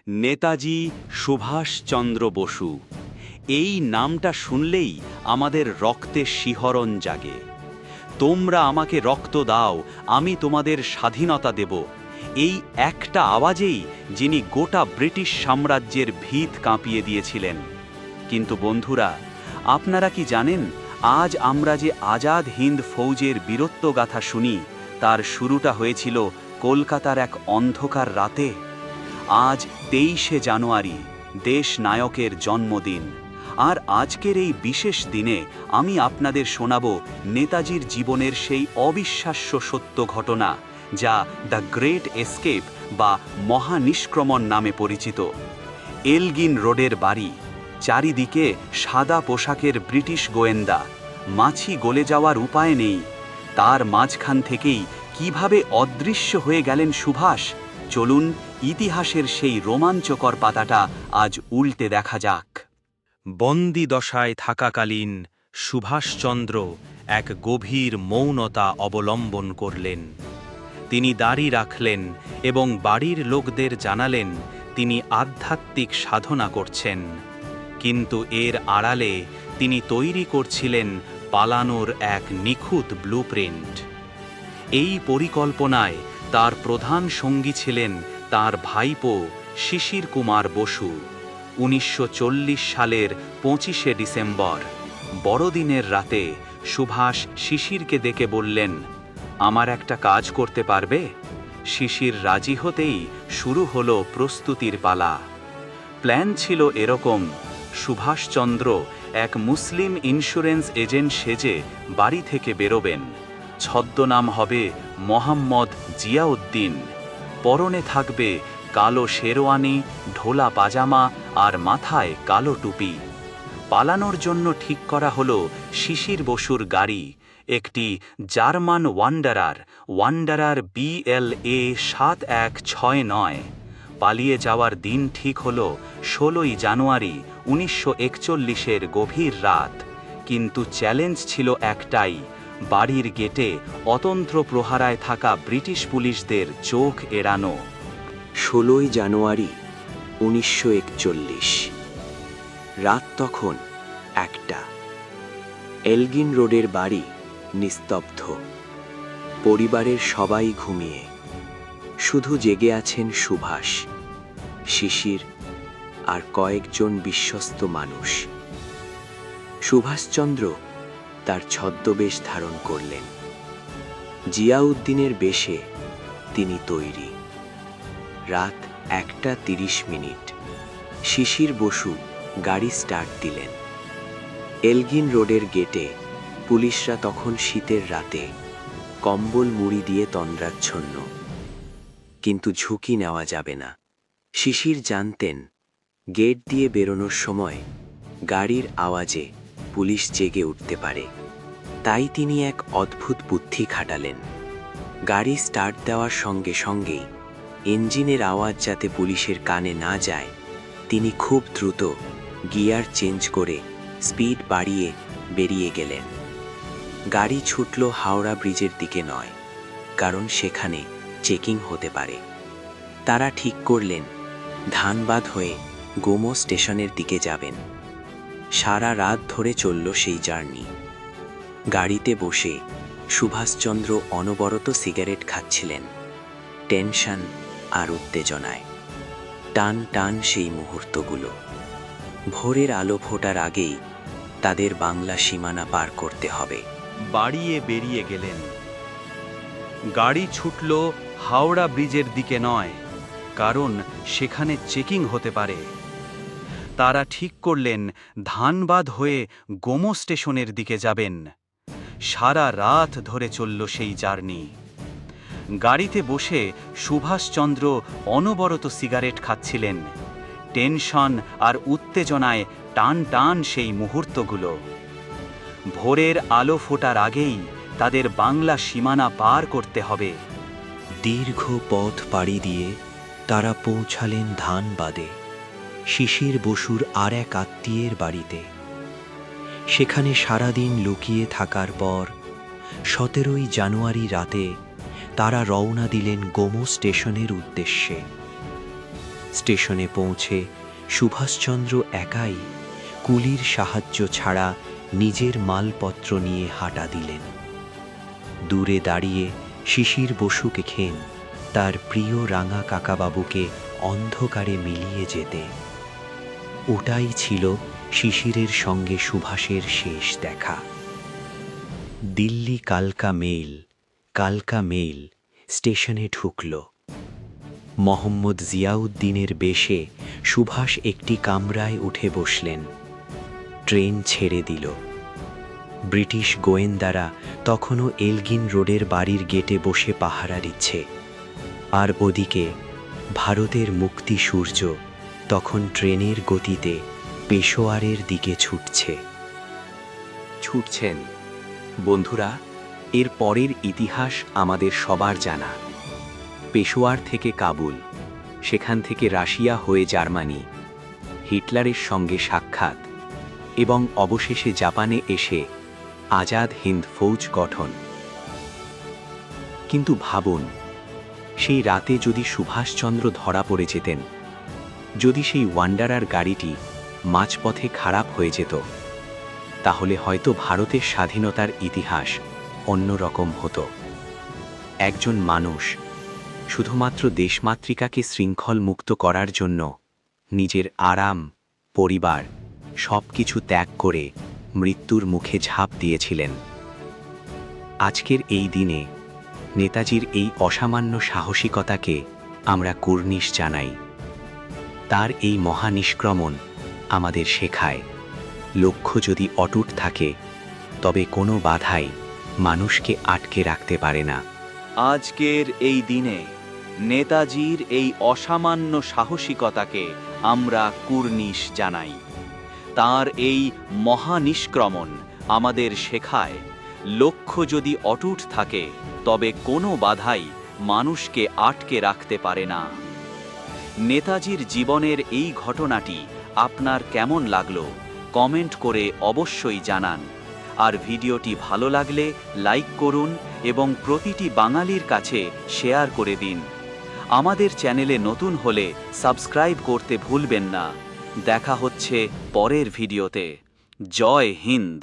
নেতাজি সুভাষচন্দ্র বসু, এই নামটা শুনলেই আমাদের রক্তে শিহরণ জাগে। তোমরা আমাকে রক্ত দাও, আমি তোমাদের স্বাধীনতা দেব, এই একটা আওয়াজেই যিনি গোটা ব্রিটিশ সাম্রাজ্যের ভিত কাঁপিয়ে দিয়েছিলেন। কিন্তু বন্ধুরা, আপনারা কি জানেন, আজ আমরা যে আজাদ হিন্দ ফৌজের বীরত্বগাথা শুনি, তার শুরুটা হয়েছিল কলকাতার এক অন্ধকার রাতে। আজ 23শে জানুয়ারি, দেশ নায়কের জন্মদিন। আর আজকের এই বিশেষ দিনে আমি আপনাদের শোনাব নেতাজির জীবনের সেই অবিশ্বাস্য সত্য ঘটনা, যা দ্য গ্রেট এস্কেপ বা মহানিষ্ক্রমণ নামে পরিচিত। এলগিন রোডের বাড়ি, চারিদিকে সাদা পোশাকের ব্রিটিশ গোয়েন্দা, মাছি গলে যাওয়ার উপায় নেই। তার মাঝখান থেকেই কিভাবে অদৃশ্য হয়ে গেলেন সুভাষ, চলুন ইতিহাসের সেই রোমাঞ্চকর পাতাটা আজ উল্টে দেখা যাক। বন্দি দশায় থাকাকালীন সুভাষচন্দ্র এক গভীর মৌনতা অবলম্বন করলেন। তিনি দাড়ি রাখলেন এবং বাড়ির লোকদের জানালেন তিনি আধ্যাত্মিক সাধনা করছেন। কিন্তু এর আড়ালে তিনি তৈরি করছিলেন পালানোর এক নিখুঁত ব্লুপ্রিন্ট। এই পরিকল্পনায় তার প্রধান সঙ্গী ছিলেন তার ভাইপো শিশির কুমার বসু। 1940 সালের 25শে ডিসেম্বর, বড়দিনের রাতে সুভাষ শিশিরকে ডেকে বললেন, আমার একটা কাজ করতে পারবে? শিশির রাজি হতেই শুরু হলো প্রস্তুতির পালা। প্ল্যান ছিল এরকম, সুভাষচন্দ্র এক মুসলিম ইন্স্যুরেন্স এজেন্ট সেজে বাড়ি থেকে বেরোবেন। ছদ্মনাম হবে মোহাম্মদ জিয়াউদ্দিন। পরনে থাকবে কালো শেরওয়ানি, ঢোলা পাজামা আর মাথায় কালো টুপি। পালানোর জন্য ঠিক করা হলো শিশির বসুর গাড়ি, একটি জার্মান ওয়ান্ডারার BLA 7169। পালিয়ে যাওয়ার দিন ঠিক হলো 16ই জানুয়ারি 1941-এর গভীর রাত। কিন্তু চ্যালেঞ্জ ছিল একটাই, বাড়ির গেটে অতন্ত্র প্রহারায় থাকা ব্রিটিশ পুলিশদের চোখ এড়ানো। 16ই জানুয়ারি 1941, রাত তখন 1টা। এলগিন রোডের বাড়ি নিস্তব্ধ, পরিবারের সবাই ঘুমিয়ে। শুধু জেগে আছেন সুভাষ, শিশির আর কয়েকজন বিশ্বস্ত মানুষ। সুভাষচন্দ্র তার ছদ্মবেশ ধারণ করলেন। জিয়াউদ্দিনের বেশে তিনি তৈরি। রাত 1:30। শিশির বসু গাড়ি স্টার্ট দিলেন। এলগিন রোডের গেটে পুলিশরা তখন শীতের রাতে কম্বল মুড়ি দিয়ে তন্দ্রাচ্ছন্ন। কিন্তু ঝুঁকি নেওয়া যাবে না। শিশির জানতেন, গেট দিয়ে বেরোনোর সময় গাড়ির আওয়াজে পুলিশ জেগে উঠতে পারে। তাই তিনি এক অদ্ভুত বুদ্ধি খাটালেন। গাড়ি স্টার্ট দেওয়ার সঙ্গে সঙ্গেই ইঞ্জিনের আওয়াজ যাতে পুলিশের কানে না যায়, তিনি খুব দ্রুত গিয়ার চেঞ্জ করে স্পিড বাড়িয়ে বেরিয়ে গেলেন। গাড়ি ছুটল হাওড়া ব্রিজের দিকে নয়, কারণ সেখানে চেকিং হতে পারে। তারা ঠিক করলেন ধানবাদ হয়ে গোমো স্টেশনের দিকে যাবেন। সারা রাত ধরে চলল সেই জার্নি। গাড়িতে বসে সুভাষচন্দ্র অনবরত সিগারেট খাচ্ছিলেন, টেনশন আর উত্তেজনায়। টান টান সেই মুহূর্তগুলো। ভোরের আলো ফোটার আগেই তাদের বাংলা সীমানা পার করতে হবে। বাড়িয়ে বেরিয়ে গেলেন। গাড়ি ছুটল হাওড়া ব্রিজের দিকে নয়, কারণ সেখানে চেকিং হতে পারে। তারা ঠিক করলেন ধানবাদ হয়ে গোমো স্টেশনের দিকে যাবেন। সারা রাত ধরে চলল সেই জার্নি। গাড়িতে বসে সুভাষচন্দ্র অনবরত সিগারেট খাচ্ছিলেন, টেনশন আর উত্তেজনায় টান টান সেই মুহূর্তগুলো। ভোরের আলো ফোটার আগেই তাদের বাংলা সীমানা পার করতে হবে। দীর্ঘ পথ পাড়ি দিয়ে তারা পৌঁছালেন ধানবাদে, শিশির বসুর আর এক আত্মীয়ের বাড়িতে। সেখানে সারাদিন লুকিয়ে থাকার পর 17ই জানুয়ারি রাতে তারা রওনা দিলেন গোমো স্টেশনের উদ্দেশ্যে। স্টেশনে পৌঁছে সুভাষচন্দ্র একাই কুলির সাহায্য ছাড়া নিজের মালপত্র নিয়ে হাঁটা দিলেন। দূরে দাঁড়িয়ে শিশির বসুকে খেন তার প্রিয় রাঙা কাকাবাবুকে অন্ধকারে মিলিয়ে যেতে। ওটাই ছিল শিশিরের সঙ্গে সুভাষের শেষ দেখা। দিল্লি কালকা মেল স্টেশনে ঢুকল। মোহাম্মদ জিয়াউদ্দিনের বেশে সুভাষ একটি কামরায় উঠে বসলেন। ট্রেন ছেড়ে দিল। ব্রিটিশ গোয়েন্দারা তখনও এলগিন রোডের বাড়ির গেটে বসে পাহারা দিচ্ছে। আর ওদিকে ভারতের মুক্তি সূর্য তখন ট্রেনের গতিতে পেশোয়ারের দিকে ছুটছেন। বন্ধুরা, এর পরের ইতিহাস আমাদের সবার জানা। পেশোয়ার থেকে কাবুল, সেখান থেকে রাশিয়া হয়ে জার্মানি, হিটলারের সঙ্গে সাক্ষাৎ এবং অবশেষে জাপানে এসে আজাদ হিন্দ ফৌজ গঠন। কিন্তু ভাবুন, সেই রাতে যদি সুভাষচন্দ্র ধরা পড়ে যেতেন, যদি সেই ওয়ান্ডারার গাড়িটি মাঝপথে খারাপ হয়ে যেত, তাহলে হয়তো ভারতের স্বাধীনতার ইতিহাস অন্যরকম হতো। একজন মানুষ শুধুমাত্র দেশমাতৃকাকে শৃঙ্খল মুক্ত করার জন্য নিজের আরাম, পরিবার সবকিছু ত্যাগ করে মৃত্যুর মুখে ঝাঁপ দিয়েছিলেন। আজকের এই দিনে নেতাজির এই অসামান্য সাহসিকতাকে আমরা কুর্নিশ জানাই। তার এই মহানিষ্ক্রমণ আমাদের শেখায়, লক্ষ্য যদি অটুট থাকে তবে কোনো বাধাই মানুষকে আটকে রাখতে পারে না। আজকের এই দিনে নেতাজির এই অসামান্য সাহসিকতাকে আমরা কুর্নিশ জানাই। তার এই মহানিষ্ক্রমণ আমাদের শেখায়, লক্ষ্য যদি অটুট থাকে তবে কোনো বাধাই মানুষকে আটকে রাখতে পারে না। নেতাজির জীবনের এই ঘটনাটি আপনার কেমন লাগলো কমেন্ট করে অবশ্যই জানান। আর ভিডিওটি ভালো লাগলে লাইক করুন এবং প্রতিটি বাঙালির কাছে শেয়ার করে দিন। আমাদের চ্যানেলে নতুন হলে সাবস্ক্রাইব করতে ভুলবেন না। দেখা হচ্ছে পরের ভিডিওতে। জয় হিন্দ।